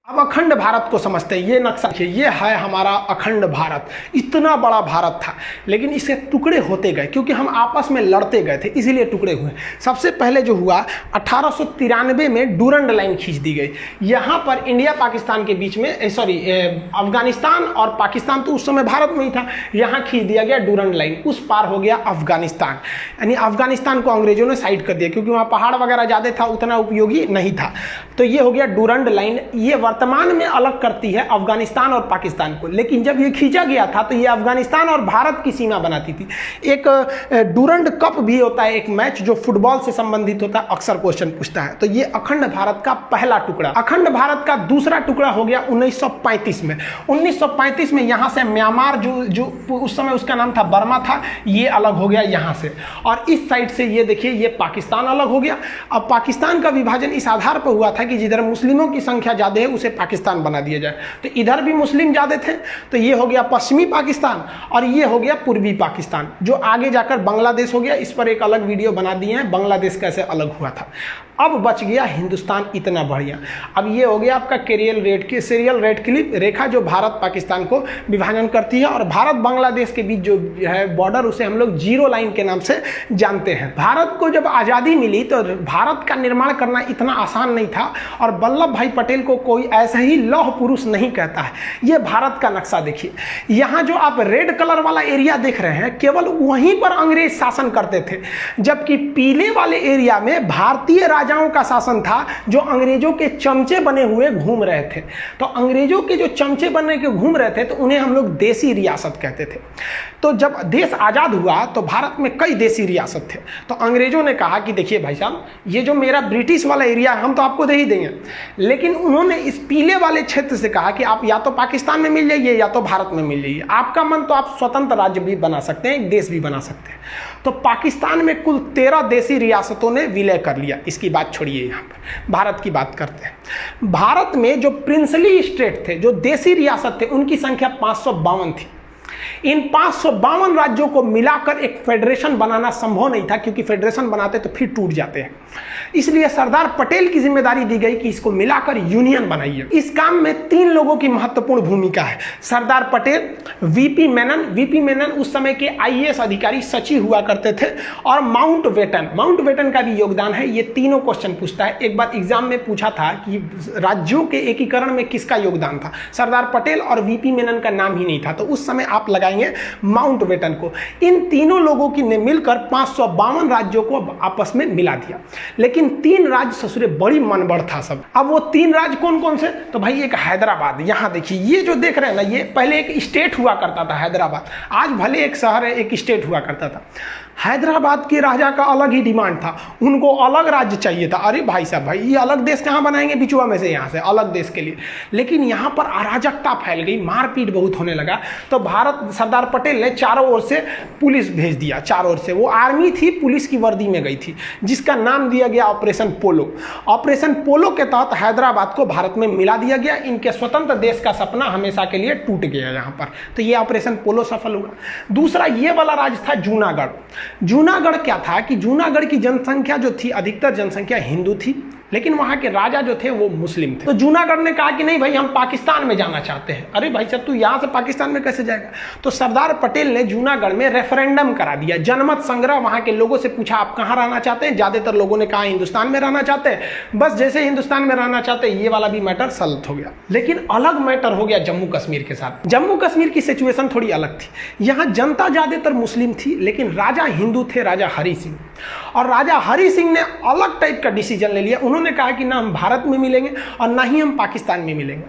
अब अखंड भारत को समझते हैं। ये नक्शा देखिए, ये है हमारा अखंड भारत। इतना बड़ा भारत था, लेकिन इसके टुकड़े होते गए क्योंकि हम आपस में लड़ते गए थे, इसीलिए टुकड़े हुए। सबसे पहले जो हुआ 1893 में डूरंड लाइन खींच दी गई। यहाँ पर इंडिया पाकिस्तान के बीच में अफगानिस्तान और पाकिस्तान तो उस समय भारत में ही था, यहाँ खींच दिया गया डूरंड लाइन। उस पार हो गया अफगानिस्तान, यानी अफगानिस्तान को अंग्रेजों ने साइड कर दिया क्योंकि वहाँ पहाड़ वगैरह ज़्यादा था, उतना उपयोगी नहीं था। तो ये हो गया डूरंड लाइन। ये वर्तमान में अलग करती है अफगानिस्तान और पाकिस्तान को, लेकिन जब ये खींचा गया था तो ये अफगानिस्तान और भारत की सीमा बनाती थी। एक डूरंड कप भी होता है, एक मैच जो फुटबॉल से संबंधित होता है, अक्सर क्वेश्चन पूछता है। तो ये अखंड भारत का पहला टुकड़ा। अखंड भारत का दूसरा टुकड़ा हो गया 1935 में। 1935 में यहाँ से म्यांमार जो उस समय उसका नाम था बर्मा था, ये अलग हो गया यहाँ से। और इस साइड से ये देखिए, ये पाकिस्तान अलग हो गया। अब पाकिस्तान का विभाजन इस आधार पर हुआ था कि जिधर मुस्लिमों की संख्या ज़्यादा है उसे पाकिस्तान बना दिया जाए। तो इधर भी मुस्लिम ज़्यादा थे, तो ये हो गया पश्चिमी पाकिस्तान और ये हो गया पूर्वी पाकिस्तान, जो आगे जाकर बांग्लादेश हो गया। इस पर एक अलग वीडियो बना दिए हैं, बांग्लादेश कैसे अलग हुआ था। अब बच गया हिंदुस्तान, इतना बढ़िया। अब ये हो गया आपका सीरियल रेड क्लिप रेखा, जो भारत पाकिस्तान को विभाजन करती है। और भारत बांग्लादेश के बीच जो है बॉर्डर, उसे हम लोग जीरो लाइन के नाम से जानते हैं। भारत को जब आज़ादी मिली तो भारत का निर्माण करना इतना आसान नहीं था, और वल्लभ भाई पटेल को कोई ऐसा ही लौह पुरुष नहीं कहता है। ये भारत का नक्शा देखिए, यहाँ जो आप रेड कलर वाला एरिया देख रहे हैं, केवल वहीं पर अंग्रेज शासन करते थे, जबकि पीले वाले एरिया में भारतीय राजाओं का शासन था, जो अंग्रेजों के चमचे बने हुए घूम रहे थे। तो अंग्रेजों के जो चमचे बने के घूम रहे थे, तो उन्हें हम लोग देसी रियासत कहते थे। तो जब देश आज़ाद हुआ तो भारत में कई देसी रियासत थे। तो अंग्रेजों ने कहा कि देखिए भाई साहब, ये जो मेरा ब्रिटिश वाला एरिया है हम तो आपको दे ही देंगे, लेकिन उन्होंने इस पीले वाले क्षेत्र से कहा कि आप या तो पाकिस्तान में मिल जाइए या तो भारत में मिल जाइए। आपका मन तो आप स्वतंत्र राज्य भी बना सकते हैं, एक देश भी बना सकते हैं। तो पाकिस्तान में कुल 13 देसी रियासतों ने विलय कर लिया। इसकी बात छोड़िए, यहाँ पर भारत की बात करते हैं। भारत में जो प्रिंसली स्टेट थे, जो देसी रियासत थे, उनकी संख्या 552 थी। इन 552 राज्यों को मिलाकर एक फेडरेशन बनाना संभव नहीं था, क्योंकि फेडरेशन बनाते तो फिर टूट जाते हैं। इसलिए सरदार पटेल की जिम्मेदारी दी गई कि इसको मिलाकर यूनियन बनाइए। इस काम में 3 लोगों की महत्वपूर्ण भूमिका है। सरदार पटेल, वीपी मेनन उस समय के आईएएस अधिकारी सचिव हुआ करते थे, और माउंटबेटन का भी योगदान है। ये तीनों क्वेश्चन पूछता है। एक बार एग्जाम में पूछा था कि राज्यों के एकीकरण में किसका योगदान था, सरदार पटेल और वीपी मेनन का नाम ही नहीं था, तो उस समय आप लगाएंगे माउंटबेटन को। इन तीनों लोगों की ने मिलकर 552 राज्यों को आपस में मिला दिया। लेकिन 3 राज्य ससुरे बड़ी मनबड़ था सब। अब वो 3 राज्य कौन कौन से, तो भाई एक हैदराबाद। यहाँ देखिए, ये जो देख रहे हैं ना, ये पहले एक स्टेट हुआ करता था हैदराबाद। आज भले एक शहर है, एक स्टेट हुआ करता था। हैदराबाद के राजा का अलग ही डिमांड था, उनको अलग राज्य चाहिए था। अरे भाई साहब, भाई ये अलग देश कहाँ बनाएंगे बिचुआ में से, यहाँ से अलग देश के लिए। लेकिन यहाँ पर अराजकता फैल गई, मारपीट बहुत होने लगा। तो सरदार पटेल ने चारों ओर से पुलिस भेज दिया। चारों ओर से वो आर्मी थी, पुलिस की वर्दी में गई थी, जिसका नाम दिया गया ऑपरेशन पोलो। ऑपरेशन पोलो के तहत हैदराबाद को भारत में मिला दिया गया। इनके स्वतंत्र देश का सपना हमेशा के लिए टूट गया यहाँ पर। तो ये ऑपरेशन पोलो सफल हुआ। दूसरा ये वाला राज्य था जूनागढ़। जूनागढ़ क्या था कि जूनागढ़ की जनसंख्या जो थी, अधिकतर जनसंख्या हिंदू थी, लेकिन वहाँ के राजा जो थे वो मुस्लिम थे। तो जूनागढ़ ने कहा कि नहीं भाई, हम पाकिस्तान में जाना चाहते हैं। अरे भाई साहब, तू यहाँ से पाकिस्तान में कैसे जाएगा। तो सरदार पटेल ने जूनागढ़ में रेफरेंडम करा दिया, जनमत संग्रह। वहाँ के लोगों से पूछा आप कहाँ रहना चाहते हैं। ज़्यादातर लोगों ने कहा हिंदुस्तान में रहना चाहते हैं। बस जैसे हिंदुस्तान में रहना चाहते हैं, ये वाला भी मैटर सल्व हो गया। लेकिन अलग मैटर हो गया जम्मू कश्मीर के साथ। जम्मू कश्मीर की सिचुएशन थोड़ी अलग थी। यहाँ जनता ज़्यादातर मुस्लिम थी, लेकिन राजा हिंदू थे, राजा हरि सिंह। और राजा हरि सिंह ने अलग टाइप का डिसीजन ले लिया। उन्होंने कहा कि ना हम भारत में मिलेंगे और ना ही हम पाकिस्तान में मिलेंगे,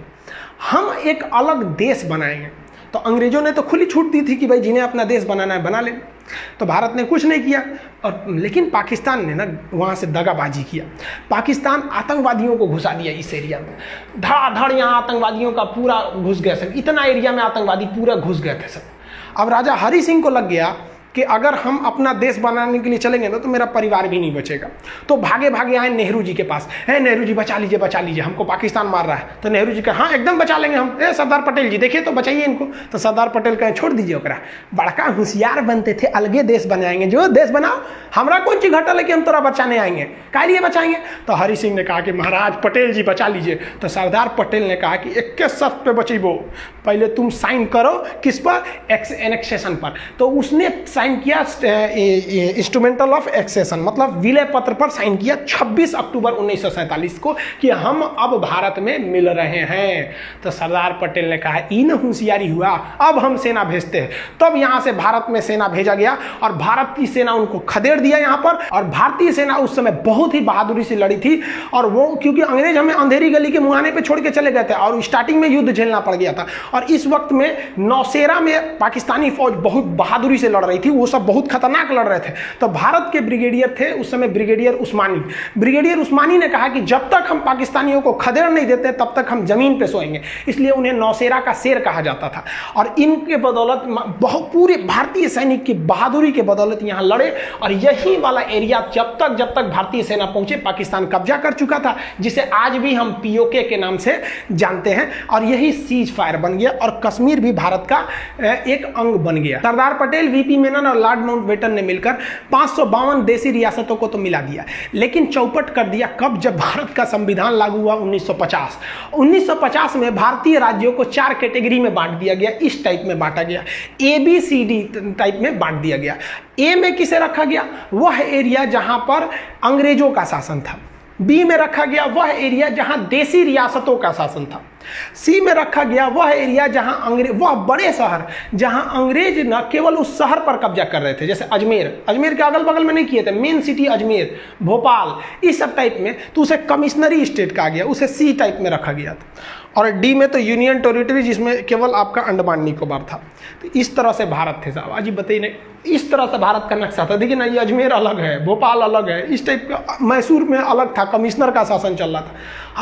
हम एक अलग देश बनाएंगे। तो अंग्रेजों ने तो खुली छूट दी थी कि भाई जिन्हें अपना देश बनाना है बना लें। तो भारत ने कुछ नहीं किया, और लेकिन पाकिस्तान ने ना वहाँ से दगाबाजी किया। पाकिस्तान आतंकवादियों को घुसा दिया इस एरिया में, धड़ाधड़ यहाँ आतंकवादियों का पूरा घुस गया सब। इतना एरिया में आतंकवादी पूरा घुस गए थे सब। अब राजा हरि सिंह को लग गया कि अगर हम अपना देश बनाने के लिए चलेंगे ना तो मेरा परिवार भी नहीं बचेगा। तो भागे भागे आए नेहरू जी के पास, है नेहरू जी बचा लीजिए, हमको पाकिस्तान मार रहा है। तो नेहरू जी कहा हाँ एकदम बचा लेंगे हम। सरदार पटेल जी देखिए तो बचाइए इनको। तो सरदार पटेल कहे छोड़ दीजिए ओकरा, बड़का होशियार बनते थे, अलगे देश बनाएंगे, जो देश बनाओ, हमरा कौन चीज घटल है कि हम तोरा बचाने आएंगे, काहे लिए बचाएंगे। तो हरि सिंह ने कहा कि महाराज पटेल जी बचा लीजिए। तो सरदार पटेल ने कहा कि एक के शर्त पे बचेबो, पहले तुम साइन करो किस पर, एनेक्सेशन पर। तो उसने साइन किया इंस्ट्रूमेंटल ऑफ एक्सेशन, मतलब विलय पत्र पर साइन किया 26 अक्टूबर 1947 को कि हम अब भारत में मिल रहे हैं। तो सरदार पटेल ने कहा इन होशियारी हुआ, अब हम सेना भेजते हैं। तब यहां से भारत में सेना भेजा गया और भारत की सेना उनको खदेड़ दिया यहां पर। और भारतीय सेना उस समय बहुत ही बहादुरी से लड़ी थी, और वो क्योंकि अंग्रेज हमें अंधेरी गली के मुहाने पे छोड़ के चले गए थे और स्टार्टिंग में युद्ध झेलना पड़ गया था। और इस वक्त में नौशेरा में पाकिस्तानी फौज बहुत बहादुरी से लड़ रही थी, वो सब बहुत खतरनाक लड़ रहे थे। तो भारत के ब्रिगेडियर थे उस समय ब्रिगेडियर उस्मानी ने कहा कि जब तक हम पाकिस्तानियों को खदेड़ नहीं देते तब तक हम जमीन पे सोएंगे, इसलिए उन्हें नौशेरा का शेर कहा जाता था। और इनके बदौलत बहुत पूरे भारतीय सैनिक की बहादुरी के बदौलत यहाँ लड़े। और यही वाला एरिया जब तक भारतीय सेना पहुंचे पाकिस्तान कब्जा कर चुका था, जिसे आज भी हम पीओके के नाम से जानते हैं। और यही सीज फायर बन गया और कश्मीर भी भारत का एक अंग बन गया। सरदार पटेल, वीपी मेनन और लॉर्ड माउंटबेटन ने मिलकर 552 देसी रियासतों को तो मिला दिया, लेकिन चौपट कर दिया कब, जब भारत का संविधान लागू हुआ 1950 में भारतीय राज्यों को 4 कैटेगरी में बांट दिया गया। इस टाइप में बांटा गया, ABCD टाइप में बांट दिया गया। ए में किसे रखा गया, वह एरिया जहां पर अंग्रेजों का शासन था। बी में रखा गया वह एरिया जहां देसी रियासतों का शासन था। सी में रखा गया वह एरिया जहां वह बड़े शहर जहां अंग्रेज न केवल उस शहर पर कब्जा कर रहे थे, जैसे अजमेर के अगल बगल में नहीं किए थे, मेन सिटी अजमेर, भोपाल, इस सब टाइप में, तो उसे कमिश्नरी स्टेट कहा गया, उसे सी टाइप में रखा गया था। और डी में तो यूनियन टेरिटरी, जिसमें केवल आपका अंडमान निकोबार था। तो इस तरह से भारत थे साहब। अजी बताइए नहीं, इस तरह से भारत का नक्शा था। देखिए ना, ये अजमेर अलग है, भोपाल अलग है, इस टाइप का। मैसूर में अलग था, कमिश्नर का शासन चल रहा था,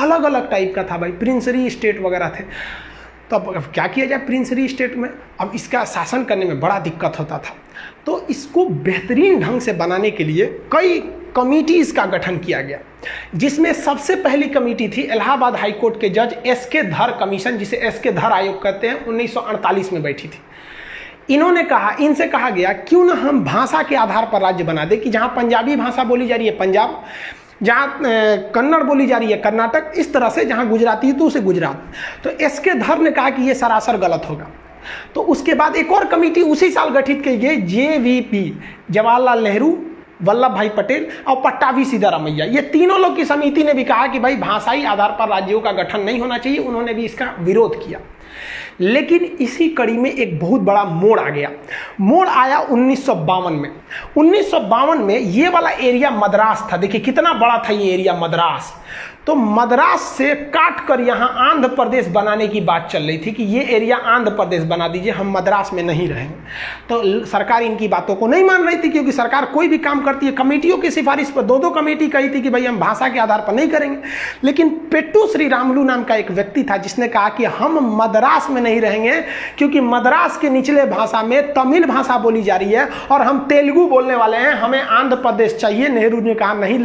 अलग अलग टाइप का था भाई, प्रिंसरी स्टेट वगैरह थे। तो अब क्या किया जाए प्रिंसरी स्टेट में, अब इसका शासन करने में बड़ा दिक्कत होता था। तो इसको बेहतरीन ढंग से बनाने के लिए कई कमिटीज का गठन किया गया, जिसमें सबसे पहली कमेटी थी इलाहाबाद हाईकोर्ट के जज एसके धर कमीशन, जिसे एसके धर आयोग कहते हैं, 1948 में बैठी थी। इनसे कहा गया क्यों ना हम भाषा के आधार पर राज्य बना दे, कि जहां पंजाबी भाषा बोली जा रही है पंजाब, जहाँ कन्नड़ बोली जा रही है कर्नाटक, इस तरह से जहाँ गुजराती है तो उसे गुजरात। तो एसके धर ने कहा कि ये सरासर गलत होगा। तो उसके बाद एक और कमेटी उसी साल गठित की गई, JVP, जवाहरलाल नेहरू, वल्लभ भाई पटेल और पट्टाभी सिद्धारमैया। ये तीनों लोग की समिति ने भी कहा कि भाई भाषाई आधार पर राज्यों का गठन नहीं होना चाहिए, उन्होंने भी इसका विरोध किया। लेकिन इसी कड़ी में एक बहुत बड़ा मोड़ आ गया। मोड़ आया 1952 में। 1952 में ये वाला एरिया मद्रास था। देखिए कितना बड़ा था ये एरिया मद्रास। तो मद्रास से काट कर यहाँ आंध्र प्रदेश बनाने की बात चल रही थी कि ये एरिया आंध्र प्रदेश बना दीजिए, हम मद्रास में नहीं रहेंगे। तो सरकार इनकी बातों को नहीं मान रही थी, क्योंकि सरकार कोई भी काम करती है कमेटियों की सिफारिश पर। 2 कमेटी कही थी कि भाई हम भाषा के आधार पर नहीं करेंगे। लेकिन पेट्टू श्रीरामुलु नाम का एक व्यक्ति था जिसने कहा कि हम मद्रास में नहीं रहेंगे, क्योंकि मद्रास के निचले भाषा में तमिल भाषा बोली जा रही है और हम तेलुगु बोलने वाले हैं, हमें आंध्र प्रदेश चाहिए। नेहरू ने कहा नहीं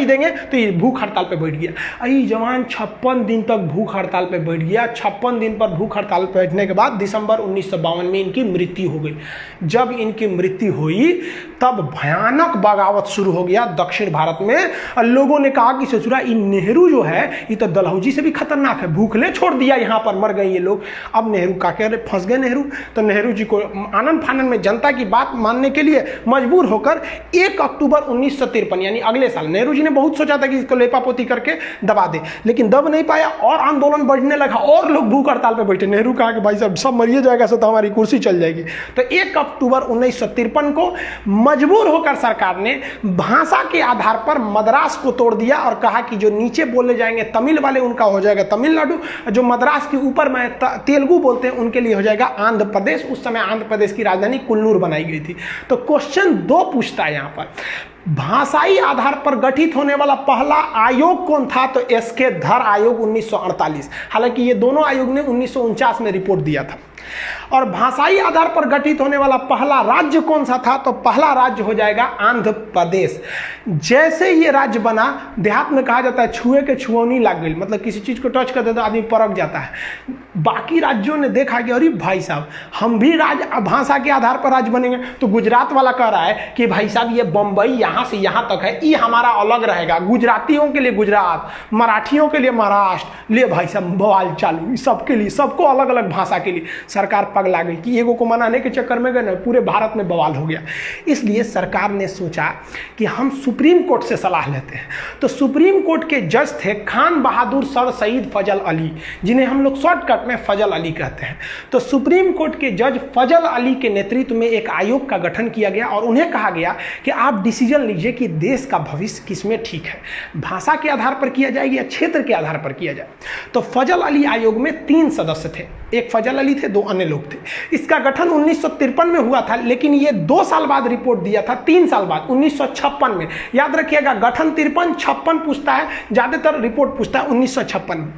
देंगे। तो ये भूख हड़ताल पर बैठ गया। अई जवान 56 दिन तक भूख हड़ताल पे बैठ गया। 56 दिन पर भूख हड़ताल पे बैठने के बाद दिसंबर 1952 में इनकी मृत्यु हो गई। जब इनकी मृत्यु हुई तब भयानक बगावत शुरू हो गया दक्षिण भारत में। लोगों ने कहा कि ससुरा ये नेहरू जो है ये तो डलहौजी से भी खतरनाक है, भूखले छोड़ दिया, यहाँ पर मर गए ये लोग। अब नेहरू का कह रहे फंस गए नेहरू। तो नेहरू जी को आनंद फानन में जनता की बात मानने के लिए मजबूर होकर 1 अक्टूबर 1953 यानी अगले साल, नेहरू जी ने बहुत सोचा था कि इसको लेपापोती करके दबा दे, लेकिन दब नहीं पाया और आंदोलन बढ़ने लगा और लोग भूख हड़ताल पे बैठे। नेहरू कहा कि भाई साहब सब मरिए जाएगा तो हमारी कुर्सी चल जाएगी। तो 1 अक्टूबर 1953 को मजबूर होकर सरकार ने भाषा के आधार पर मद्रास को तोड़ दिया और कहा कि जो नीचे बोले जाएंगे तमिल वाले उनका हो जाएगा तमिलनाडु, जो मद्रास के ऊपर में तेलुगु बोलते हैं उनके लिए हो जाएगा आंध्र प्रदेश। उस समय आंध्र प्रदेश की राजधानी कुल्लूर बनाई गई थी। तो क्वेश्चन 2 पूछता है यहाँ पर, भाषाई आधार पर गठित होने वाला पहला आयोग कौन था? तो एसके धर आयोग 1948। हालांकि ये दोनों आयोग ने 1949 में रिपोर्ट दिया था। और भाषाई आधार पर गठित होने वाला पहला राज्य कौन सा था? तो पहला राज्य हो जाएगा आंध्र प्रदेश। जैसे ये राज्य बना, देहात में कहा जाता है छुए के छुअनी लग गई, मतलब किसी चीज को टच करते तो आदमी परख जाता है। बाकी राज्यों ने देखा कि अरे भाई साहब, हम भी राज्य भाषा के आधार पर राज्य बनेंगे। तो गुजरात वाला कह रहा है कि भाई साहब ये बंबई यहाँ से यहाँ तक है, ये हमारा अलग रहेगा, गुजरातियों के लिए गुजरात, मराठियों के लिए महाराष्ट्र। ले भाई साहब बवाल चालू, सबके लिए, सबको अलग अलग भाषा के लिए। सरकार पगला गई कि एगो को मनाने के चक्कर में गए ना, पूरे भारत में बवाल हो गया। इसलिए सरकार ने सोचा कि हम सुप्रीम कोर्ट से सलाह लेते हैं। तो सुप्रीम कोर्ट के जज थे खान बहादुर सर सईद फजल अली, जिन्हें हम लोग शॉर्टकट में फजल अली कहते हैं। तो सुप्रीम कोर्ट के जज फजल अली के नेतृत्व में एक आयोग का गठन किया गया और उन्हें कहा गया कि आप डिसीजन लीजिए कि देश का भविष्य किसमें ठीक है, भाषा के आधार पर किया जाए या क्षेत्र के आधार पर किया जाए। तो फजल अली आयोग में 3 सदस्य थे, एक फजल अली थे, 2 अन्य लोग थे। इसका गठन 1953 में हुआ था, लेकिन ये 2 साल बाद रिपोर्ट दिया था, 3 साल बाद 1956 में। याद रखिएगा, गठन 53-56 पूछता है, ज्यादातर रिपोर्ट पूछता है 1956 में।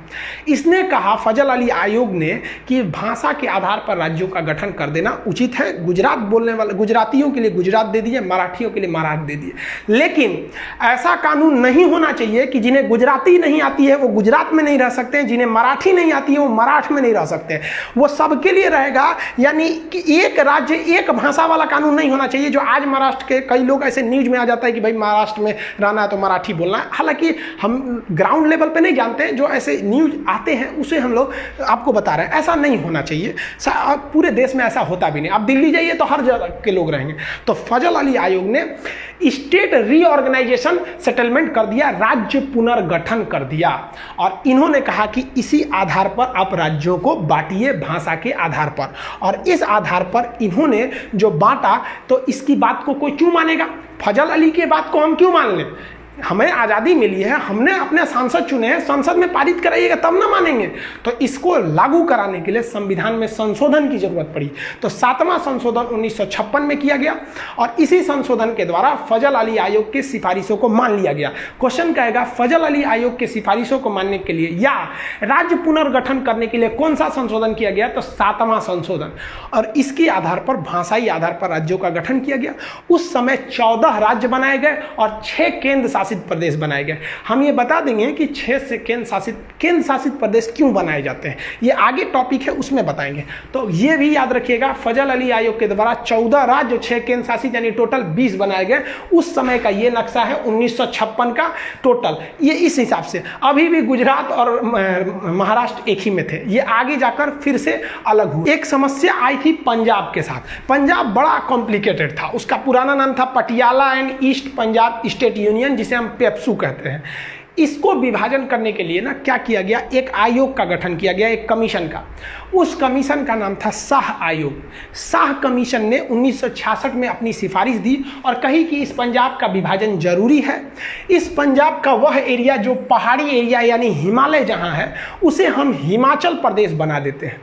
इसने कहा फजल अली आयोग ने कि भाषा के आधार पर राज्यों का गठन कर देना उचित है। गुजरात बोलने वाले गुजरातियों के लिए गुजरात दे दिए, मराठियों के लिए महाराष्ट्र दे दिए। लेकिन ऐसा कानून नहीं होना चाहिए कि जिन्हें गुजराती नहीं आती है वो गुजरात में नहीं रह सकते हैं, जिन्हें मराठी नहीं आती है वो मराठ में नहीं रह सकते। वो सबके लिए रहेगा, यानी कि एक राज्य एक भाषा वाला कानून नहीं होना चाहिए। जो आज महाराष्ट्र के कई लोग ऐसे न्यूज में आ जाता है कि भाई महाराष्ट्र में रहना है तो मराठी बोलना है। हालांकि हम ग्राउंड लेवल पे नहीं जानते, जो ऐसे न्यूज आते हैं उसे हम लोग आपको बता रहे हैं। ऐसा नहीं होना चाहिए, पूरे देश में ऐसा होता भी नहीं। आप दिल्ली जाइए तो हर जगह के लोग रहेंगे। तो फजल अली आयोग ने स्टेट रीऑर्गेनाइजेशन सेटलमेंट कर दिया, राज्य पुनर्गठन कर दिया, और इन्होंने कहा कि इसी आधार पर आप राज्यों को बांटिए भाषा के आधार पर। और इस आधार पर इन्होंने जो बांटा, तो इसकी बात को कोई क्यों मानेगा? फजल अली की बात को हम क्यों मान लें? हमें आज़ादी मिली है, हमने अपने सांसद चुने हैं, संसद में पारित कराइएगा तब ना मानेंगे। तो इसको लागू कराने के लिए संविधान में संशोधन की जरूरत पड़ी। तो 7वां संशोधन 1956 में किया गया और इसी संशोधन के द्वारा फजल अली आयोग की सिफारिशों को मान लिया गया। क्वेश्चन कहेगा फजल अली आयोग की सिफारिशों को मानने के लिए या राज्य पुनर्गठन करने के लिए कौन सा संशोधन किया गया? तो 7वां संशोधन। और इसके आधार पर भाषाई आधार पर राज्यों का गठन किया गया। उस समय 14 राज्य बनाए गए और 6 केंद्र शासित प्रदेश बनाए गए। हम ये बता देंगे कि 6 से केंद्र शासित प्रदेश क्यों बनाए जाते हैं, ये आगे टॉपिक है उसमें बताएंगे। तो ये भी याद रखिएगा, फजल अली आयोग के द्वारा 14 राज्य 6 केंद्र शासित यानी टोटल 20 बनाए गए। उस समय का ये नक्शा है 1956 का टोटल। ये इस हिसाब से अभी भी गुजरात और महाराष्ट्र एक ही में थे, ये आगे जाकर फिर से अलग हुए। एक समस्या आई थी पंजाब के साथ। पंजाब बड़ा कॉम्प्लिकेटेड था, उसका पुराना नाम था Patiala and east Punjab state union, जिसे हम पेप्सू कहते हैं। इसको विभाजन करने के लिए ना क्या किया गया, एक आयोग का गठन किया गया, एक कमीशन का। उस कमीशन का नाम था शाह आयोग। शाह कमीशन ने 1966 में अपनी सिफारिश दी और कही कि इस पंजाब का विभाजन जरूरी है। इस पंजाब का वह एरिया जो पहाड़ी एरिया यानी हिमालय जहां है, उसे हम हिमाचल प्रदेश बना देते हैं।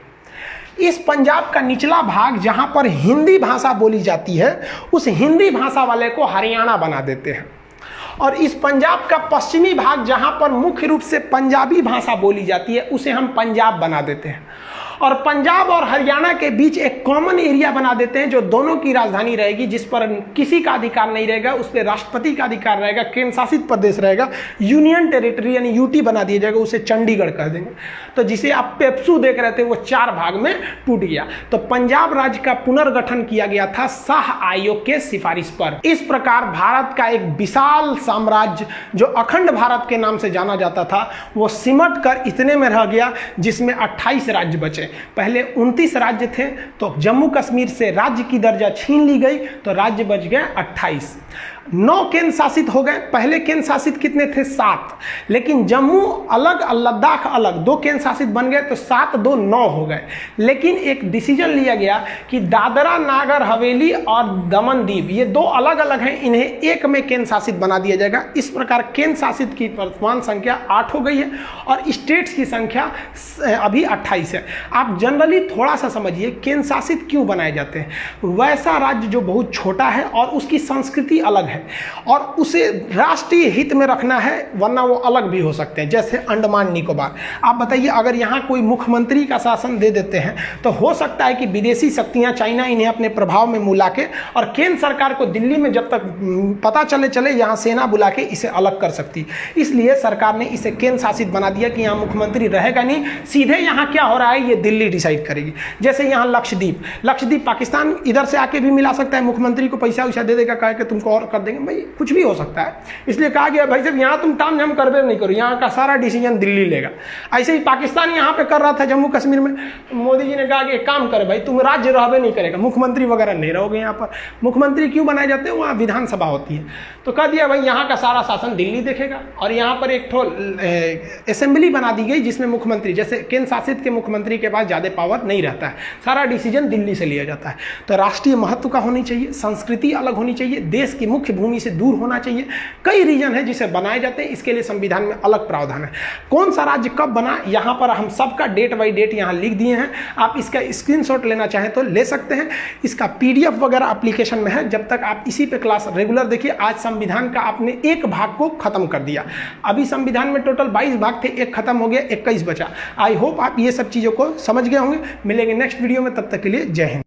इस पंजाब का निचला भाग जहां पर हिंदी भाषा बोली जाती है, उस हिंदी भाषा वाले को हरियाणा बना देते हैं। और इस पंजाब का पश्चिमी भाग जहां पर मुख्य रूप से पंजाबी भाषा बोली जाती है, उसे हम पंजाब बना देते हैं। और पंजाब और हरियाणा के बीच एक कॉमन एरिया बना देते हैं जो दोनों की राजधानी रहेगी, जिस पर किसी का अधिकार नहीं रहेगा, उस पर राष्ट्रपति का अधिकार रहेगा, केंद्र शासित प्रदेश रहेगा, यूनियन टेरिटरी यानी यूटी बना दिया जाएगा, उसे चंडीगढ़ कह देंगे। तो जिसे आप पेप्सू देख रहे थे वो 4 भाग में टूट गया। तो पंजाब राज्य का पुनर्गठन किया गया था शाह आयोग के सिफारिश पर। इस प्रकार भारत का एक विशाल साम्राज्य जो अखंड भारत के नाम से जाना जाता था, वो सिमट कर इतने में रह गया जिसमें 28 राज्य बचे। पहले 29 राज्य थे, तो जम्मू कश्मीर से राज्य की दर्जा छीन ली गई, तो राज्य बच गए 28। 9 केंद्र शासित हो गए। पहले केंद्र शासित कितने थे? 7। लेकिन जम्मू अलग, लद्दाख अलग, 2 केंद्र शासित बन गए, तो 7 2 9 हो गए। लेकिन एक डिसीजन लिया गया कि दादरा नागर हवेली और दमन दीव, ये 2 अलग अलग हैं, इन्हें एक में केंद्र शासित बना दिया जाएगा। इस प्रकार केंद्र शासित की वर्तमान संख्या 8 हो गई है और स्टेट्स की संख्या अभी 28 है। आप जनरली थोड़ा सा समझिए केंद्र शासित क्यों बनाए जाते हैं। वैसा राज्य जो बहुत छोटा है और उसकी संस्कृति अलग है, है और उसे राष्ट्रीय हित में रखना है, वरना वो अलग भी हो सकते हैं, जैसे अंडमान निकोबार। आप बताइए, अगर यहाँ कोई मुख्यमंत्री का शासन दे देते हैं तो हो सकता है कि विदेशी शक्तियाँ, चाइना इन्हें अपने प्रभाव में मिला के और केंद्र सरकार को दिल्ली में जब तक पता चले यहाँ सेना बुला के इसे अलग कर सकती। इसलिए सरकार ने इसे केंद्र शासित बना दिया कि यहाँ मुख्यमंत्री रहेगा नहीं, सीधे यहाँ क्या हो रहा है ये दिल्ली डिसाइड करेगी। जैसे यहाँ लक्षद्वीप पाकिस्तान इधर से आके भी मिला सकता है, मुख्यमंत्री को पैसा वैसा दे देगा, कह के तुमको और कर देंगे, भाई कुछ भी हो सकता है। इसलिए कहा गया भाई साहब यहाँ तुम ताम झाम करबे नहीं करो, यहाँ का सारा डिसीजन दिल्ली लेगा। ऐसे ही पाकिस्तान यहाँ पे कर रहा था जम्मू कश्मीर में, मोदी जी ने कहा कि एक काम करे भाई, तुम राज्य रहबे नहीं करेगा, मुख्यमंत्री वगैरह नहीं रहोगे यहाँ पर। मुख्यमंत्री क्यों बनाए जाते हैं, वहाँ विधानसभा होती है, तो कह दिया भाई यहाँ का सारा शासन दिल्ली देखेगा। और यहाँ पर एक ठो असेंबली बना दी गई जिसमें मुख्यमंत्री, जैसे केंद्र शासित के मुख्यमंत्री के पास ज़्यादा पावर नहीं रहता है, सारा डिसीजन दिल्ली से लिया जाता है। तो राष्ट्रीय महत्व का होनी चाहिए, संस्कृति अलग होनी चाहिए, देश की मुख्य भूमि से दूर होना चाहिए। कई रीजन है जिसे बनाए जाते हैं, इसके लिए संविधान में अलग प्रावधान है। कौन सा राज्य कब बना, यहाँ पर हम सबका डेट बाई डेट यहाँ लिख दिए हैं। आप इसका स्क्रीनशॉट लेना चाहें तो ले सकते हैं, इसका PDF वगैरह एप्लीकेशन में है। जब तक आप इसी पे क्लास रेगुलर देखिए। आज संविधान का आपने एक भाग को खत्म कर दिया, अभी संविधान में टोटल 22 भाग थे, एक खत्म हो गया, 21 बचा। आई होप आप ये सब चीज़ों को समझ गए होंगे। मिलेंगे नेक्स्ट वीडियो में, तब तक के लिए जय हिंद।